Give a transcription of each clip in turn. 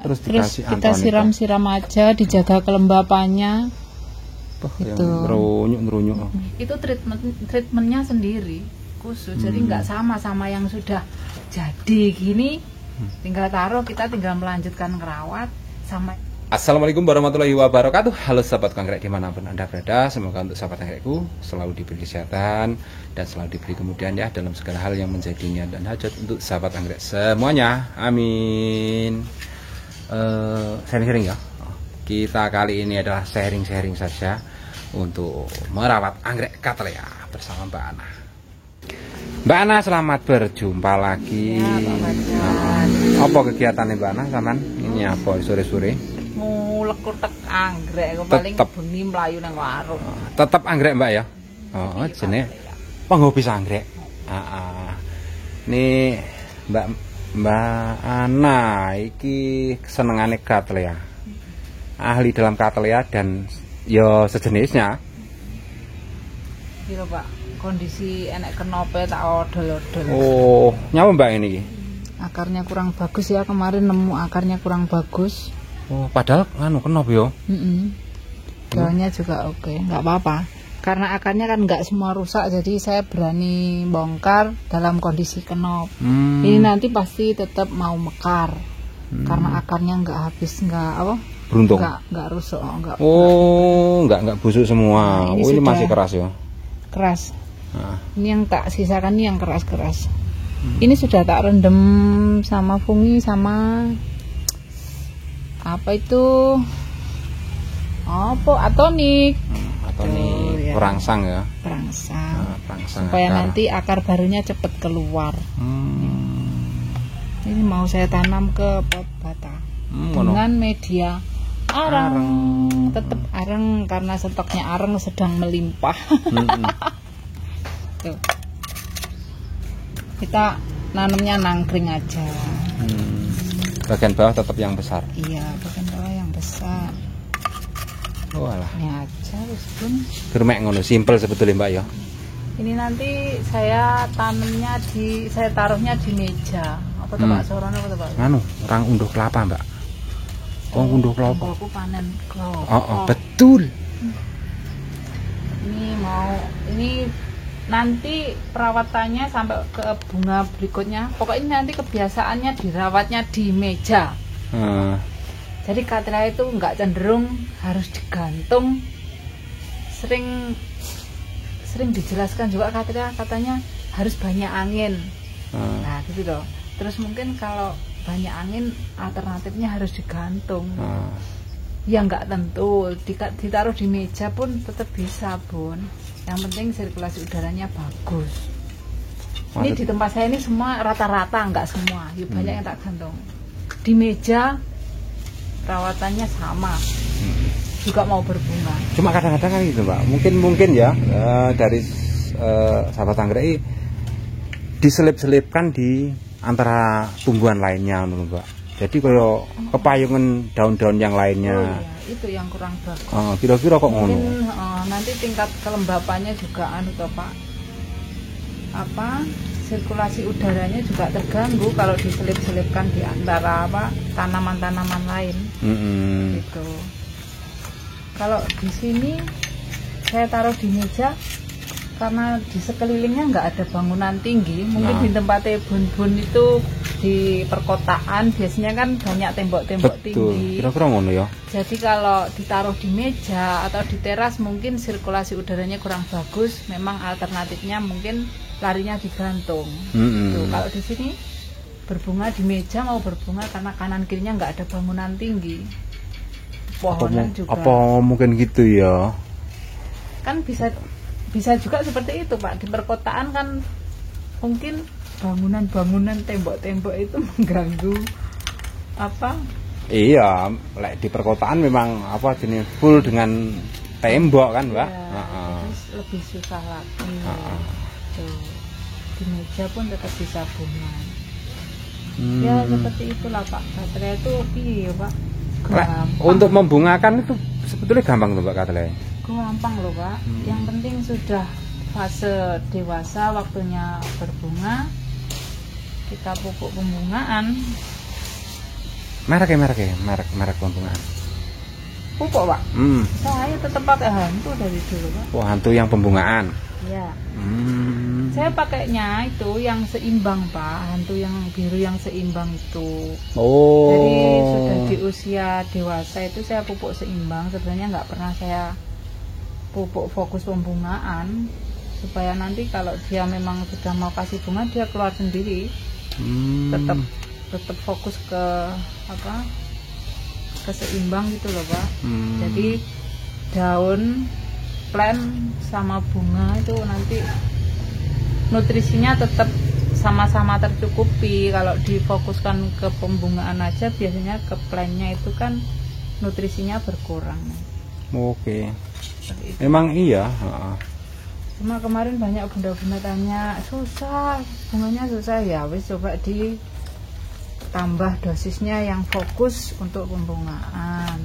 Terus kita siram-siram aja, dijaga kelembapannya. Itu ngerunyuk. Itu treatmentnya sendiri khusus. Jadi nggak sama yang sudah jadi gini. Tinggal taruh, kita tinggal melanjutkan ngerawat sama. Assalamualaikum warahmatullahi wabarakatuh. Halo sahabat anggrek dimanapun Anda berada. Semoga untuk sahabat anggrekku selalu diberi kesehatan dan selalu diberi kemudahan ya dalam segala hal yang menjadi niat dan hajat untuk sahabat anggrek semuanya. Amin. Sharing-sharing ya. Kita kali ini adalah sharing-sharing saja untuk merawat anggrek Cattleya bersama Mbak Ana. Mbak Ana, selamat berjumpa lagi. Ya, apa kegiatannya Mbak Ana sampean? Ini apa sore-sore? Ngulek-utek anggrek, paling bengi mlayu nang warung. Tetep anggrek Mbak ya? Oh, jenenge penghobi anggrek. Ini Mbak Ana iki senengane Cattleya. Ahli dalam Cattleya dan yo sejenisnya. Iya Pak, kondisi enek kenope tak odol-odol. Oh, nyapa Mbak ini? Akarnya kurang bagus ya, kemarin nemu akarnya kurang bagus. Oh, padahal kenop yo. Daunnya juga oke, nggak apa-apa. Karena akarnya kan nggak semua rusak, jadi saya berani bongkar dalam kondisi kenop. Ini nanti pasti tetap mau mekar, karena akarnya nggak habis, nggak apa? Beruntung. Nggak rusak, nggak. Oh, nggak busuk semua. Nah, ini masih keras ya. Keras. Ini yang tak sisakan ini yang keras-keras. Ini sudah tak rendam sama fungi sama apa itu? Atonik. Atonik ya. perangsang ya. Perangsang. Perangsang supaya akar. Nanti akar barunya cepat keluar. Ini mau saya tanam ke pot bata dengan media areng. Tetap areng karena stoknya areng sedang melimpah. Tuh. Kita nanamnya nangkring aja. Bagian bawah tetap yang besar. Iya, bagian bawah yang besar. Oh alah. Ini aja wis pun. Germek ngono, simpel sebetulnya Mbak ya. Ini nanti saya tanamnya saya taruhnya di meja. Apa tuh Pak Sorone apa tuh Pak? Anu, orang unduh kelapa Mbak. Oh, unduh kelapa. Aku panen kelapa. Oh, betul. Ini nanti perawatannya sampai ke bunga berikutnya. Pokoknya nanti kebiasaannya dirawatnya di meja. Jadi Cattleya itu nggak cenderung harus digantung. Sering dijelaskan juga Cattleya katanya harus banyak angin. Nah gitu loh. Terus mungkin kalau banyak angin alternatifnya harus digantung. Ya nggak tentu, ditaruh di meja pun tetap bisa Bun. Yang penting sirkulasi udaranya bagus. Ini di tempat saya ini semua rata-rata, nggak semua, ya banyak yang tak gantung. Di meja perawatannya sama, juga mau berbunga. Cuma kadang-kadang kan gitu Mbak, mungkin ya dari sahabat anggrek diselip-selipkan di antara tumbuhan lainnya Mbak. Jadi kalau kepayungan daun-daun yang lainnya. Oh iya, itu yang kurang bagus. Kira-kira kok ngono. Mungkin nanti tingkat kelembapannya juga toh Pak. Sirkulasi udaranya juga terganggu kalau diselip-selipkan di antara tanaman-tanaman lain. Gitu. Kalau di sini saya taruh di meja karena di sekelilingnya nggak ada bangunan tinggi. Mungkin di tempatnya bun-bun itu di perkotaan biasanya kan banyak tembok-tembok tinggi. Kira-kira ngono ya. Jadi kalau ditaruh di meja atau di teras mungkin sirkulasi udaranya kurang bagus. Memang alternatifnya mungkin larinya digantung. Tuh, kalau di sini berbunga di meja mau berbunga karena kanan kirinya nggak ada bangunan tinggi. Pohonan juga. Apa mungkin gitu ya? Kan bisa juga seperti itu Pak. Di perkotaan kan mungkin bangunan-bangunan tembok-tembok itu mengganggu Iya, di perkotaan memang jenis full dengan tembok kan Mbak. Lebih susah lagi. Tuh. Di meja pun tetap bisa bunga. Ya seperti itulah Pak. Cattleya itu piye Pak? Untuk membungakan itu sebetulnya gampang tuh Mbak Cattleya. Gampang loh Pak. Yang penting sudah fase dewasa, waktunya berbunga, kita pupuk pembungaan. merek pembungaan. Pupuk Pak. Saya tetap pakai Hantu dari dulu Pak. Oh, Hantu yang pembungaan. Ya. Saya pakainya itu yang seimbang Pak, Hantu yang biru yang seimbang itu. Oh. Jadi sudah di usia dewasa itu saya pupuk seimbang. Sebenarnya nggak pernah saya pupuk fokus pembungaan, supaya nanti kalau dia memang sudah mau kasih bunga dia keluar sendiri. Tetap fokus ke apa? Keseimbang gitu loh Pak. Jadi daun, plant sama bunga itu nanti nutrisinya tetap sama-sama tercukupi. Kalau difokuskan ke pembungaan aja biasanya ke plantnya itu kan nutrisinya berkurang. Oke. Emang iya. Cuma kemarin banyak bunda-bunda tanya susah, bunganya susah ya. Wis coba ditambah dosisnya yang fokus untuk pembungaan.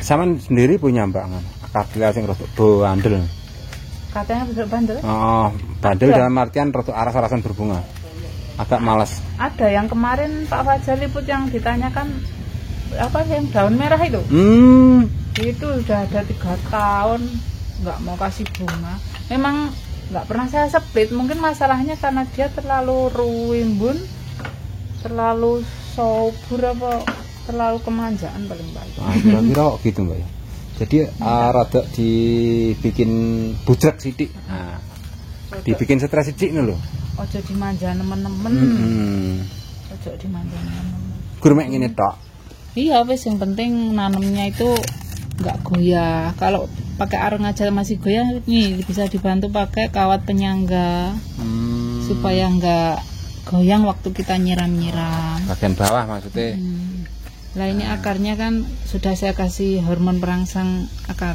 Sama sendiri punya Mbak akar sing rodok bandel. Katanya rodok bandel? Oh, bandel dalam artian rodok aras-arasan berbunga. Agak malas. Ada yang kemarin Pak Fajar Liput yang ditanyakan apa yang daun merah itu? Itu udah ada 3 tahun nggak mau kasih bunga. Memang nggak pernah saya split. Mungkin masalahnya karena dia terlalu ruimbun, terlalu subur apa terlalu kemanjaan paling baik. Kira-kira gitu Mbak ya. Jadi rada dibikin bujrek sidik. Nah, dibikin stres sidik nih loh. Ojo dimanja nemen-nemen. Ojo dimanja nemen-nemen. Gurmek ngene tok. Iya, wis yang penting nanamnya itu nggak goyah. Kalau pakai areng aja masih goyah, nih bisa dibantu pakai kawat penyangga supaya nggak goyang waktu kita nyiram-nyiram. Bagian bawah maksudnya. Lah ini akarnya kan sudah saya kasih hormon perangsang akar.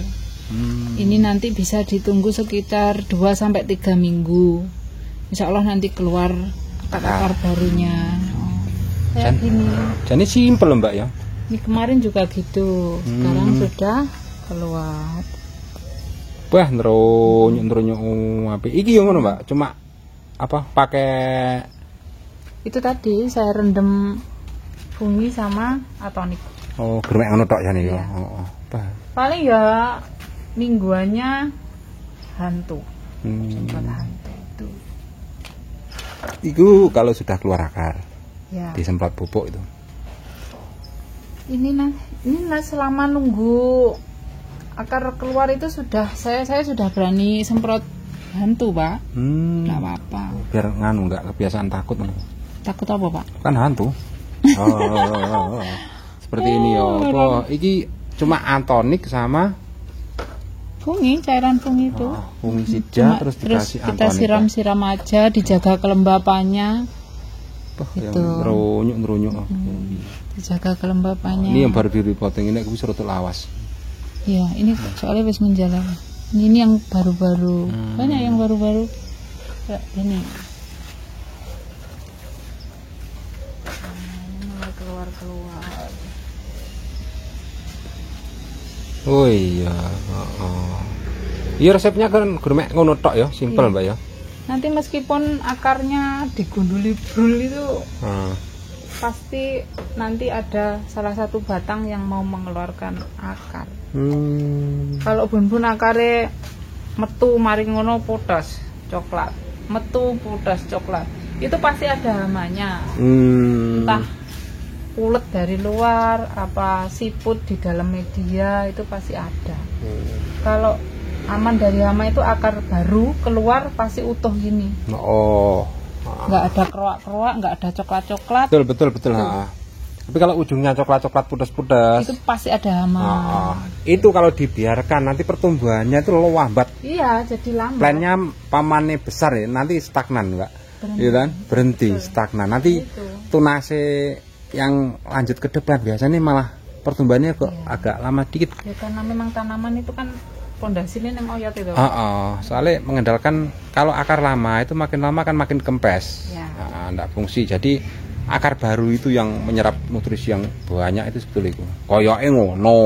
Ini nanti bisa ditunggu sekitar 2-3 minggu. Insya Allah nanti keluar akar barunya. Kayak gini. Jadi simpel Mbak ya. Ini kemarin juga gitu. Sekarang sudah keluar. Wah, ngerunyuk apa? Iki yang mana Mbak? Cuma apa? Pakai itu tadi saya rendam fungi sama atonik. Oh, germek ngono tok ya nih. Iya. Oh. Paling ya mingguannya Hantu. Sempat Hantu itu. Itu kalau sudah keluar akar. Ya. Disemprot pupuk itu. Ini selama nunggu akar keluar itu sudah saya sudah berani semprot Hantu Pak. Nggak apa-apa. Biar nganu nggak kebiasaan takut. Takut apa Pak? Kan hantu. Seperti ini ya. Oh, iki cuma atonik sama fungi, cairan fungi itu. Fungisida terus dikasih kita atonik. siram-siram aja, dijaga kelembapannya. Itu ngerunyuk. Dijaga kelembapannya. Ini yang baru dipotong ini aku bisa rotok lawas. Iya, ini soalnya wis menjalar. Ini yang baru-baru. Banyak yang baru-baru. Ya, ini. Keluar. Oh iya. Iya resepnya kan gurmek ngono tok ya, simpel Mbak ya. Nanti meskipun akarnya digunduli brul itu pasti nanti ada salah satu batang yang mau mengeluarkan akar. Kalau bun-bun akare metu mari ngono podas coklat, metu podas coklat, itu pasti ada hamanya. Entah ulet dari luar, apa siput di dalam media itu pasti ada. Kalau aman dari hama itu akar baru keluar pasti utuh gini. Nggak ada keruak-keruak, nggak ada coklat-coklat. Betul. Tapi kalau ujungnya coklat-coklat pudas-pudas, itu pasti ada hama. Itu kalau dibiarkan nanti pertumbuhannya itu lambat. Iya, jadi lambat. Plannya pamannya besar ya, nanti stagnan enggak? Iya kan? Berhenti, stagnan. Nanti tunase yang lanjut ke depan biasanya malah pertumbuhannya kok agak lama dikit. Ya karena memang tanaman itu kan pondasinya yang oyot itu. Soalnya mengandalkan kalau akar lama itu makin lama kan makin kempes. Enggak fungsi. Jadi akar baru itu yang menyerap nutrisi yang banyak itu sebetulnya itu. Koyoke ngono.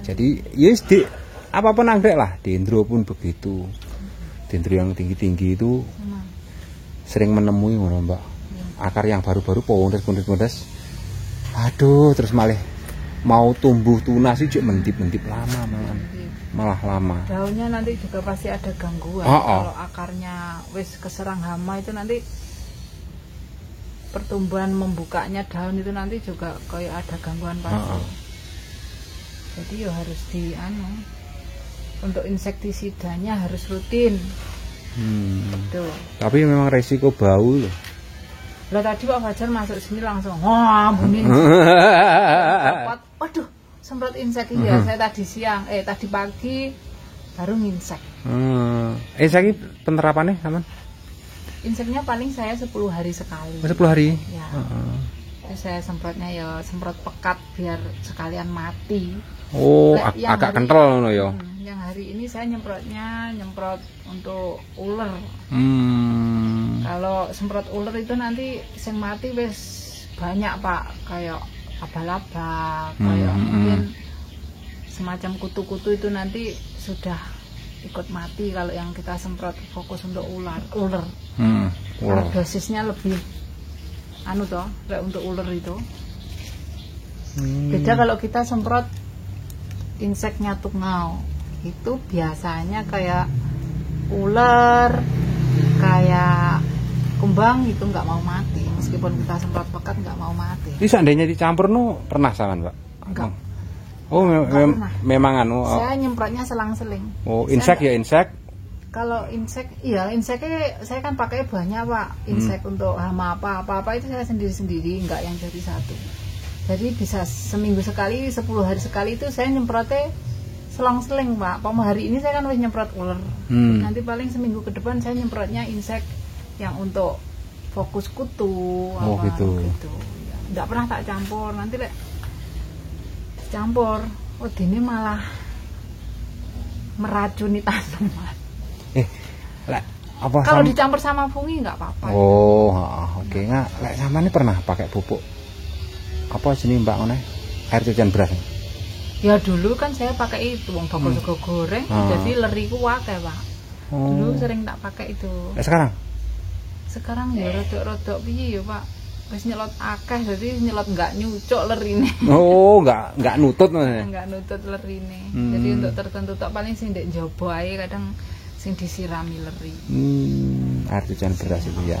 Jadi yes apapun anggrek lah, dendro pun begitu. Dendro yang tinggi-tinggi itu sering menemui ngono Mbak. akar yang baru-baru pondes. Aduh, terus malah mau tumbuh tunas sih mentip-mentip lama malah lama. Daunnya nanti juga pasti ada gangguan. Kalau akarnya wis keserang hama itu nanti pertumbuhan membukanya daun itu nanti juga kayak ada gangguan pasti. Jadi ya harus untuk insektisidanya harus rutin. Tuh. Tapi memang resiko bau loh. Lah tadi Pak Fajar masuk sini langsung, wah bunyi. Waduh, semprot insek ya. Saya tadi pagi baru nginsek. Insek ini penerapannya aman? Inseknya paling saya 10 hari sekali. 10 hari? Ya. Terus saya semprotnya ya semprot pekat biar sekalian mati. Oh, agak kental loh ya. Yang hari ini saya nyemprot untuk ular. Kalau semprot ular itu nanti sing mati wis banyak Pak, kayak laba-laba, kayak mungkin semacam kutu-kutu itu nanti sudah ikut mati kalau yang kita semprot fokus untuk ular. Kalau dosisnya lebih kayak untuk ular itu. Beda kalau kita semprot inseknya tungau. Itu biasanya kayak ular, kayak kumbang itu nggak mau mati, meskipun kita semprot pekat nggak mau mati. Ini seandainya dicampur pernah saman Pak? Enggak. Oh memang Saya nyemprotnya selang-seling. Oh insek ya insek? Kalau insek, iya inseknya saya kan pakai banyak Pak. Insek untuk hama apa itu saya sendiri-sendiri, nggak yang jadi satu. Jadi bisa seminggu sekali, 10 hari sekali itu saya nyemprotnya selang-seling Pak. Hari ini saya kan harus nyemprot ular. Nanti paling seminggu ke depan saya nyemprotnya insek yang untuk fokus kutu gitu. Ya, nggak pernah tak campur. Nanti campur, ini malah meracuni tanaman. Kalau dicampur sama fungi nggak apa-apa. Oke. Sama ini pernah pakai pupuk apa sini Mbak One? Air cucian beras. Ya dulu kan saya pakai itu, bakul sego goreng, jadi leriku wakai Pak. Dulu sering tak pakai itu. Sekarang ya rodok-rodok piye ya Pak. Wis nyelot akeh, jadi nyelot nggak nyucuk lerine. Nggak nutut Nggak nutut lerine. Jadi untuk tertentu tak paling sing ndek njaba ae kadang sing disirami leri. Air cucian beras itu ya.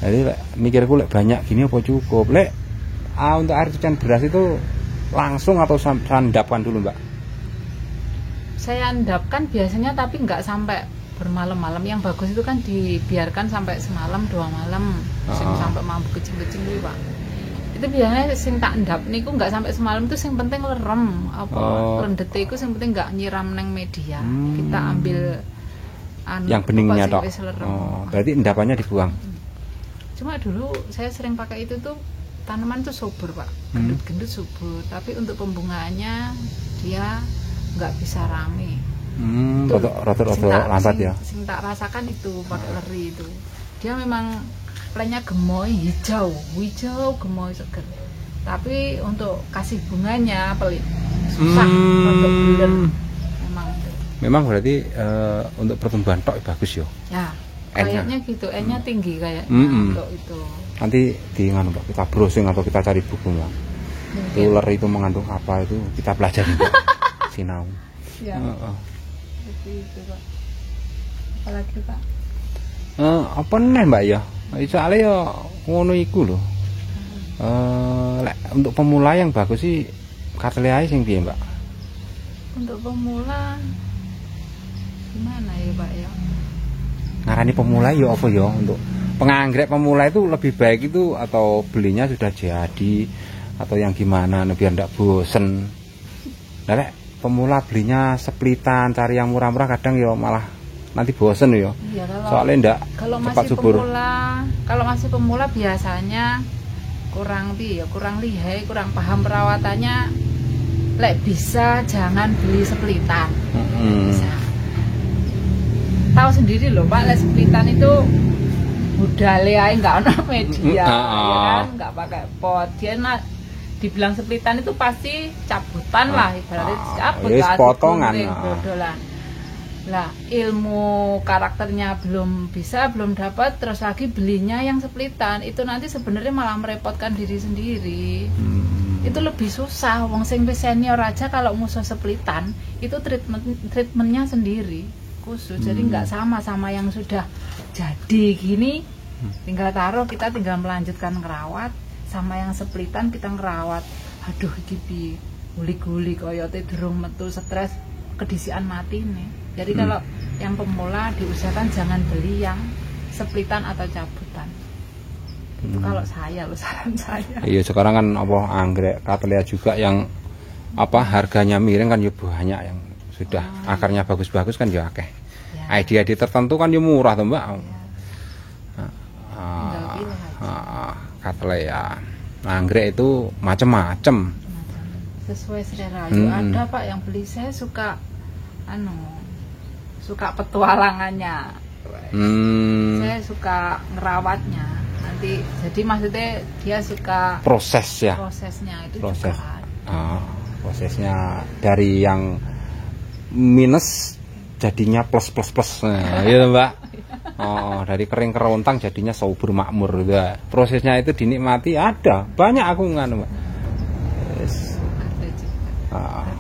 Jadi mikirku banyak gini apa cukup. Untuk air cucian beras itu langsung atau sandapkan dulu Mbak? Saya endapkan biasanya, tapi nggak sampai bermalam-malam. Yang bagus itu kan dibiarkan sampai semalam 2 malam, sampai mampu kecing-kecing gitu Pak. Itu biasanya sing tak endap niku nggak sampai semalam, itu sing penting lerem rendete iku sing penting nggak nyiram neng media. Kita ambil yang beningnya tok. Berarti endapannya dibuang. Cuma dulu saya sering pakai itu tuh, tanaman tuh subur Pak, gendut-gendut subur, tapi untuk pembungaannya dia nggak bisa rame. Rata-rata lambat ya. Sing tak rasakan itu pakai leri itu, dia memang plenya gemoy hijau gemoy seger, tapi untuk kasih bunganya pelit, susah untuk bulan. Memang berarti untuk pertumbuhan tok bagus yo. Ya, kayaknya gitu, N-nya tinggi kayaknya untuk itu. Nanti kita browsing atau kita cari buku lah. Ular itu mengandung apa itu kita pelajari sinau. Ya. Seperti itu Pak. Apalagi Pak? Apa nih Mbak ya? Soalnya ya ngono iku lho. Untuk pemula yang bagus sih Cattleya sing piye Mbak? Untuk pemula gimana ya Pak ya? Ngarani pemula ya apa ya? Untuk penganggrek pemula itu lebih baik itu atau belinya sudah jadi atau yang gimana biar ndak bosen. Nah, pemula belinya splitan, cari yang murah-murah kadang ya malah nanti bosen ya. Iya, soalnya ndak cepat subur. Kalau masih pemula biasanya kurang lihai, kurang paham perawatannya. Bisa jangan beli splitan. Bisa. Tahu sendiri loh Pak, splitan itu budale ae nggak ada media, ya kan, nggak pakai pot. Dia dibilang splitan itu pasti cabutan lah, ibaratnya cabut, potongan, bodolan. Lah ilmu karakternya belum bisa, belum dapat, terus lagi belinya yang splitan, itu nanti sebenarnya malah merepotkan diri sendiri. Itu lebih susah. Wong sing wis senior aja kalau musuh splitan itu treatmentnya sendiri khusus. Jadi nggak sama yang sudah jadi gini tinggal taruh, kita tinggal melanjutkan ngerawat, sama yang splitan kita ngerawat. Aduh iki guli-guli koyote durung metu stres kedisian mati nih. Jadi kalau yang pemula diusahakan jangan beli yang splitan atau cabutan. Itu kalau saya loh, saran saya. Iya, sekarang kan apa anggrek Cattleya juga yang apa harganya miring kan ya banyak, yang sudah akarnya bagus-bagus kan ya akeh. Ya. ID tertentu kan ya murah tuh Mbak. Ya. Cattleya. Anggrek itu macam-macam. Sesuai selera. Ada Pak yang beli, saya suka suka petualangannya. Saya suka ngerawatnya. Nanti jadi maksudnya dia suka prosesnya itu juga prosesnya dari yang minus jadinya plus gitu Mbak. Dari kering kerontang jadinya subur makmur gitu. Prosesnya itu dinikmati, ada banyak aku Mbak.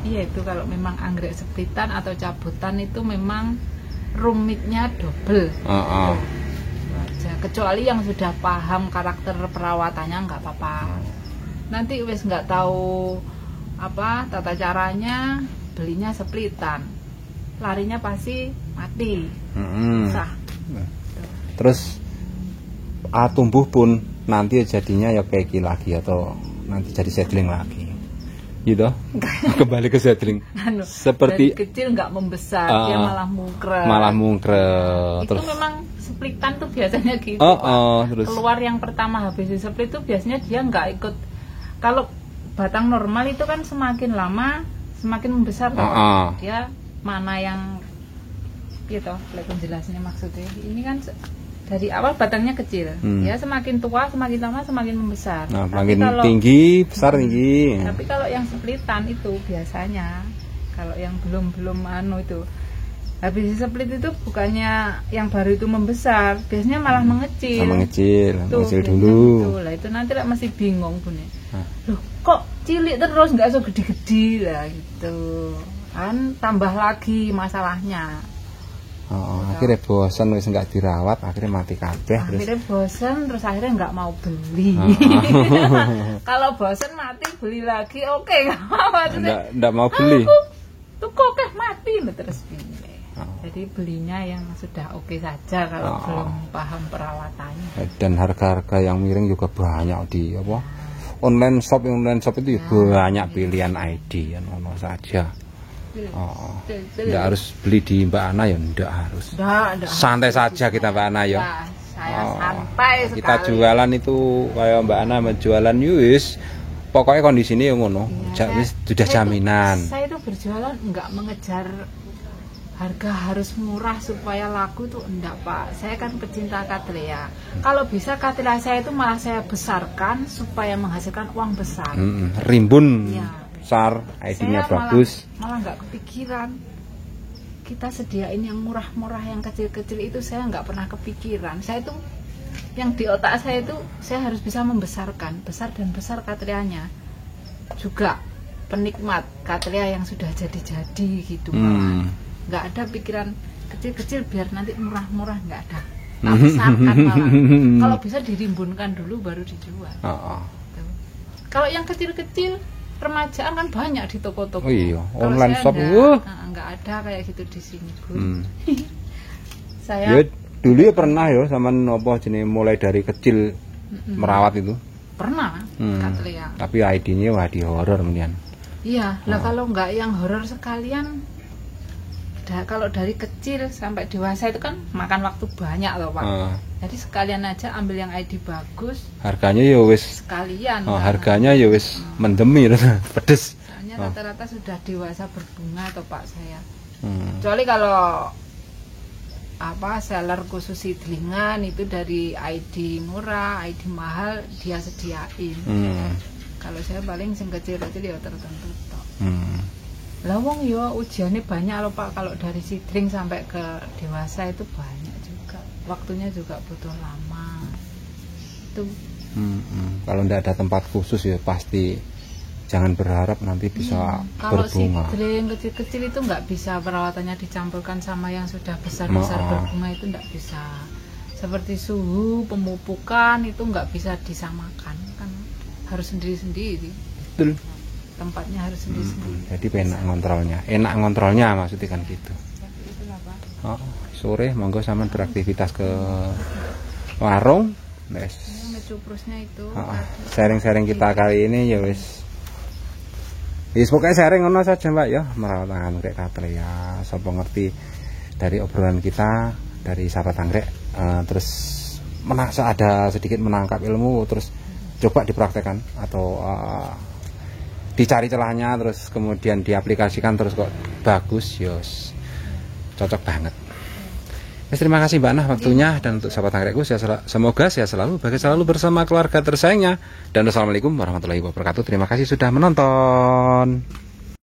Iya, itu kalau memang anggrek splitan atau cabutan itu memang rumitnya double. Kecuali yang sudah paham karakter perawatannya nggak apa-apa. Nanti wis nggak tahu apa tata caranya, belinya splitan, larinya pasti mati. Terus tumbuh pun nanti jadinya ya kayak lagi atau nanti jadi seedling lagi gitu. Kembali ke seedling seperti dari kecil nggak membesar, dia malah mungkret. Itu terus memang splitan tuh biasanya gitu. Terus keluar yang pertama habis di split tuh biasanya dia nggak ikut. Kalau batang normal itu kan semakin lama semakin membesar toh. Dia mana yang gitu, penjelasannya maksudnya ini kan dari awal batangnya kecil, ya semakin tua semakin lama semakin membesar. Makin kalau tinggi besar tinggi. Tapi kalau yang splitan itu biasanya kalau yang belum itu habis split itu bukannya yang baru itu membesar, biasanya malah mengecil. Mengecil dulu. Lah itu nanti masih bingung punya. Loh kok cilik terus nggak so gede-gede lah gitu. Kan tambah lagi masalahnya. Akhirnya bosan wis nggak dirawat, akhirnya mati kabeh. Akhirnya bosan terus akhirnya nggak mau beli. Kalau bosan mati beli lagi, oke nggak apa-apa. Nggak mau beli. Tuh kok mati terus pilih. Jadi belinya yang sudah oke saja kalau belum paham perawatannya. Dan harga-harga yang miring juga banyak di apa? Online shop itu banyak pilihan ID yang ono saja. Tidak harus beli di Mbak Ana ya, tidak harus. Santai saja kita Mbak Ana ya. Saya santai sekali. Kita jualan itu kayak Mbak Ana menjualan yus. Pokoknya kondisinya yang ngono, sudah jaminan. Saya itu berjualan nggak mengejar harga harus murah supaya laku itu enggak Pak. Saya kan pecinta Cattleya. Kalau bisa Cattleya saya itu malah saya besarkan supaya menghasilkan uang besar. Rimbun. Ya. Besar, ID-nya bagus. Malah nggak kepikiran kita sediain yang murah-murah, yang kecil-kecil itu saya nggak pernah kepikiran. Saya itu yang di otak saya itu saya harus bisa membesarkan, besar dan besar Cattleyanya. Juga penikmat Cattleya yang sudah jadi-jadi gitu. Nggak ada pikiran kecil-kecil biar nanti murah-murah, nggak ada. Tak besarkan malah. Kalau bisa dirimbunkan dulu baru dijual. Kalau yang kecil-kecil remajaan kan banyak di toko-toko. Iya, online shop nggak ada kayak gitu di sini. Saya dulu ya pernah ya sama nopo jenis mulai dari kecil merawat itu. Pernah Cattleya. Tapi ID-nya wah di horor kemudian. Iya, lah kalau nggak yang horor sekalian, kalau dari kecil sampai dewasa itu kan makan waktu banyak loh Pak. Jadi sekalian aja ambil yang ID bagus. Harganya ya wis sekalian. Harganya ya wis mendemi pedes. Soalnya rata-rata sudah dewasa berbunga toh Pak saya. Kecuali kalau apa seller khusus seedlingan itu dari ID murah, ID mahal dia sediain. Kalau saya paling sing kecil-kecil ya tertentu toh. Lah wong yo ujiannya banyak loh Pak, kalau dari sidring sampai ke dewasa itu banyak juga. Waktunya juga butuh lama. Itu kalau tidak ada tempat khusus ya pasti jangan berharap nanti bisa berbunga. Kalau sidring kecil-kecil itu nggak bisa, perawatannya dicampurkan sama yang sudah besar-besar berbunga itu nggak bisa. Seperti suhu, pemupukan itu nggak bisa disamakan, kan harus sendiri-sendiri. Betul. Tempatnya harus sendiri-sendiri. Jadi enak ngontrolnya maksudnya kan gitu. Sore monggo sampean beraktivitas ke warung, wes. Ngecuprusnya itu. Sharing-sharing kita kali ini ya wes. Wis pokoknya sharing ngono saja Mbak ya, merawat anggrek katle ya. Sapa ngerti dari obrolan kita dari sahabat anggrek, terus ada sedikit menangkap ilmu, terus coba dipraktekkan atau dicari celahnya, terus kemudian diaplikasikan, terus kok bagus, yos cocok banget. Terima kasih Mbak Nah waktunya, dan untuk sahabat anggrekku semoga saya selalu bahagia selalu bersama keluarga tersayangnya, dan wassalamualaikum warahmatullahi wabarakatuh. Terima kasih sudah menonton.